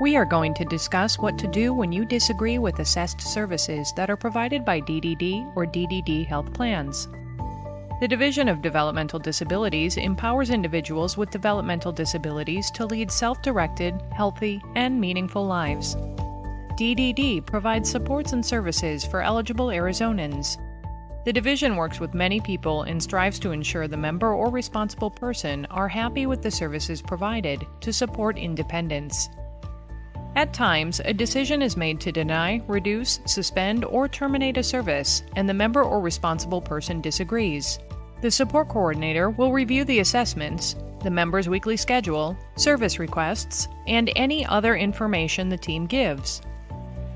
We are going to discuss what to do when you disagree with assessed services that are provided by DDD or DDD health plans. The Division of Developmental Disabilities empowers individuals with developmental disabilities to lead self-directed, healthy, and meaningful lives. DDD provides supports and services for eligible Arizonans. The division works with many people and strives to ensure the member or responsible person are happy with the services provided to support independence. At times, a decision is made to deny, reduce, suspend, or terminate a service, and the member or responsible person disagrees. The support coordinator will review the assessments, the member's weekly schedule, service requests, and any other information the team gives.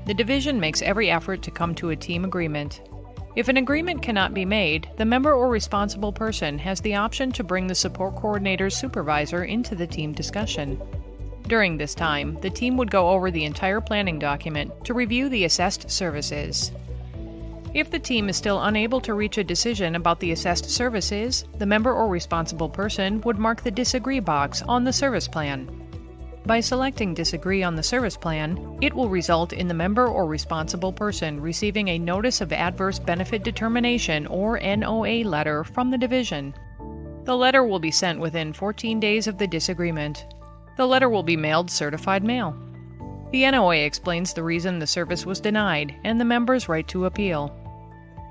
The division makes every effort to come to a team agreement. If an agreement cannot be made, the member or responsible person has the option to bring the support coordinator's supervisor into the team discussion. During this time, the team would go over the entire planning document to review the assessed services. If the team is still unable to reach a decision about the assessed services, the member or responsible person would mark the disagree box on the service plan. By selecting disagree on the service plan, it will result in the member or responsible person receiving a Notice of Adverse Benefit Determination or NOA letter from the division. The letter will be sent within 14 days of the disagreement. The letter will be mailed certified mail. The NOA explains the reason the service was denied and the member's right to appeal.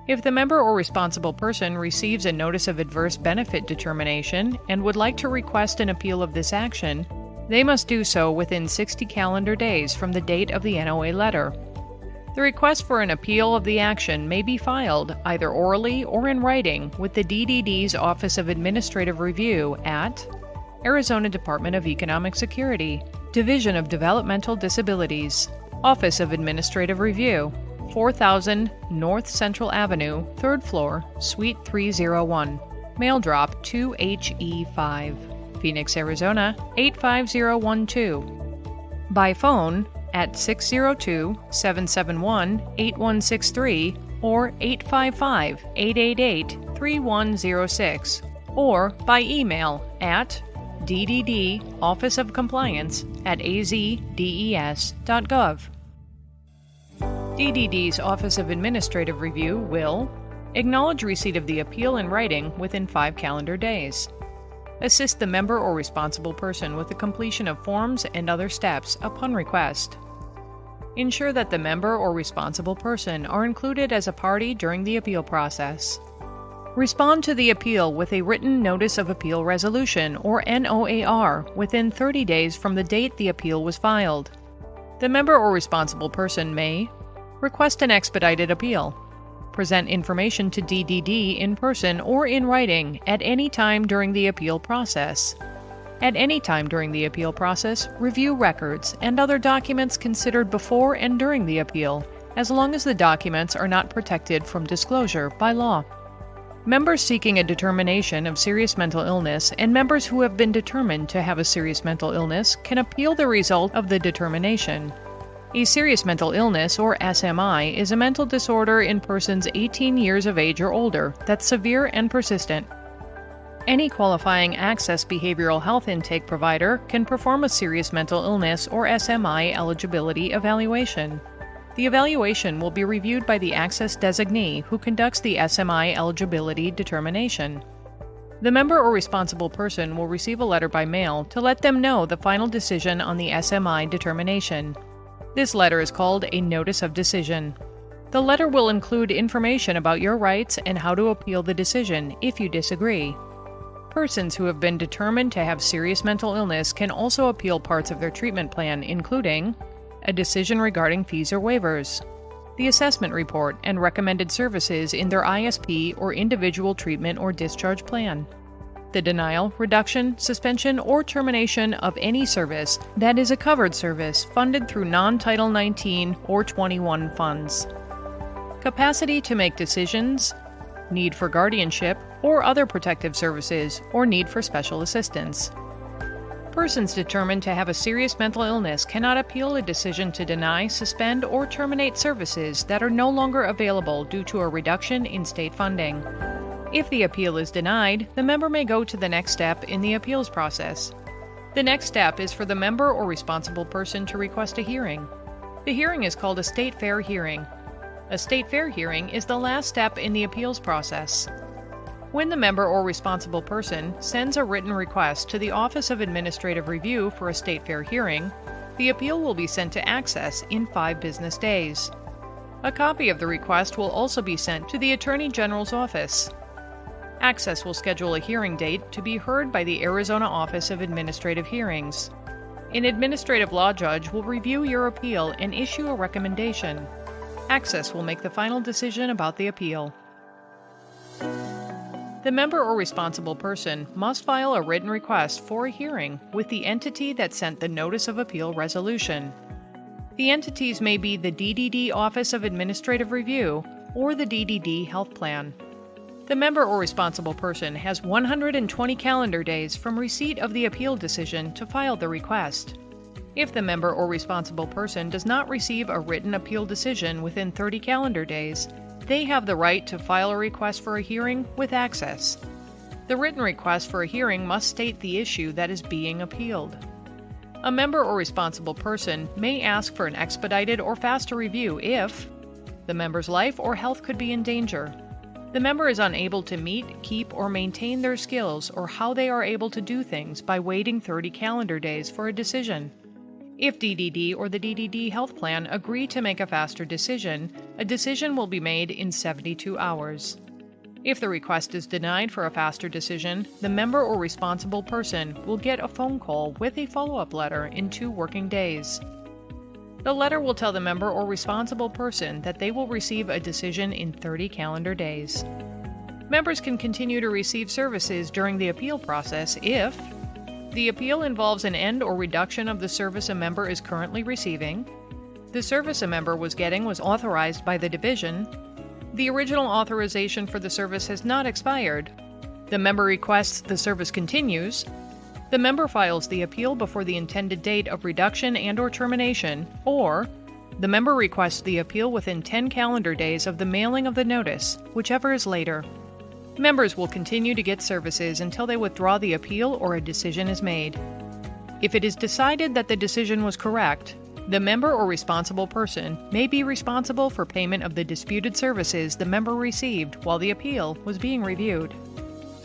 If the member or responsible person receives a Notice of Adverse Benefit Determination and would like to request an appeal of this action, they must do so within 60 calendar days from the date of the NOA letter. The request for an appeal of the action may be filed either orally or in writing with the DDD's Office of Administrative Review at Arizona Department of Economic Security, Division of Developmental Disabilities, Office of Administrative Review, 4000 North Central Avenue, 3rd floor, Suite 301. Mail drop 2HE5, Phoenix, Arizona 85012. By phone at 602-771-8163 or 855-888-3106, or by email at DDD Office of Compliance at azdes.gov. DDD's Office of Administrative Review will acknowledge receipt of the appeal in writing within 5 calendar days, assist the member or responsible person with the completion of forms and other steps upon request, ensure that the member or responsible person are included as a party during the appeal process, respond to the appeal with a written Notice of Appeal Resolution, or NOAR, within 30 days from the date the appeal was filed. The member or responsible person may request an expedited appeal, present information to DDD in person or in writing at any time during the appeal process. At any time during the appeal process, review records and other documents considered before and during the appeal, as long as the documents are not protected from disclosure by law. Members seeking a determination of serious mental illness and members who have been determined to have a serious mental illness can appeal the result of the determination. A serious mental illness, or SMI, is a mental disorder in persons 18 years of age or older that's severe and persistent. Any qualifying Access Behavioral Health Intake provider can perform a serious mental illness or SMI eligibility evaluation. The evaluation will be reviewed by the Access designee who conducts the SMI eligibility determination. The member or responsible person will receive a letter by mail to let them know the final decision on the SMI determination. This letter is called a Notice of Decision. The letter will include information about your rights and how to appeal the decision if you disagree. Persons who have been determined to have serious mental illness can also appeal parts of their treatment plan, including a decision regarding fees or waivers, the assessment report and recommended services in their ISP or individual treatment or discharge plan, the denial, reduction, suspension, or termination of any service that is a covered service funded through non-Title 19 or 21 funds, capacity to make decisions, need for guardianship or other protective services, or need for special assistance. Persons determined to have a serious mental illness cannot appeal a decision to deny, suspend, or terminate services that are no longer available due to a reduction in state funding. If the appeal is denied, the member may go to the next step in the appeals process. The next step is for the member or responsible person to request a hearing. The hearing is called a state fair hearing. A state fair hearing is the last step in the appeals process. When the member or responsible person sends a written request to the Office of Administrative Review for a state fair hearing, the appeal will be sent to Access in 5 business days. A copy of the request will also be sent to the Attorney General's office. Access will schedule a hearing date to be heard by the Arizona Office of Administrative Hearings. An administrative law judge will review your appeal and issue a recommendation. Access will make the final decision about the appeal. The member or responsible person must file a written request for a hearing with the entity that sent the Notice of Appeal resolution. The entities may be the DDD Office of Administrative Review or the DDD Health Plan. The member or responsible person has 120 calendar days from receipt of the appeal decision to file the request. If the member or responsible person does not receive a written appeal decision within 30 calendar days, they have the right to file a request for a hearing with Access. The written request for a hearing must state the issue that is being appealed. A member or responsible person may ask for an expedited or faster review if the member's life or health could be in danger, the member is unable to meet, keep, or maintain their skills, or how they are able to do things by waiting 30 calendar days for a decision. If DDD or the DDD Health Plan agree to make a faster decision, a decision will be made in 72 hours. If the request is denied for a faster decision, the member or responsible person will get a phone call with a follow-up letter in 2 working days. The letter will tell the member or responsible person that they will receive a decision in 30 calendar days. Members can continue to receive services during the appeal process if the appeal involves an end or reduction of the service a member is currently receiving, the service a member was getting was authorized by the division, the original authorization for the service has not expired, the member requests the service continues, the member files the appeal before the intended date of reduction and/or termination, or the member requests the appeal within 10 calendar days of the mailing of the notice, whichever is later. Members will continue to get services until they withdraw the appeal or a decision is made. If it is decided that the decision was correct, the member or responsible person may be responsible for payment of the disputed services the member received while the appeal was being reviewed.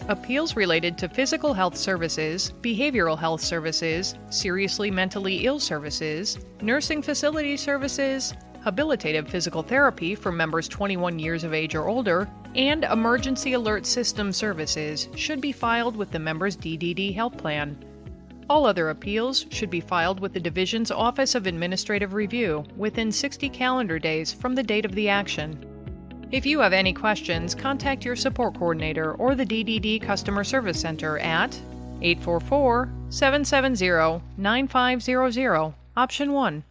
Appeals related to physical health services, behavioral health services, seriously mentally ill services, nursing facility services, habilitative physical therapy for members 21 years of age or older, and emergency alert system services should be filed with the member's DDD Health Plan. All other appeals should be filed with the Division's Office of Administrative Review within 60 calendar days from the date of the action. If you have any questions, contact your support coordinator or the DDD Customer Service Center at 844-770-9500, option 1.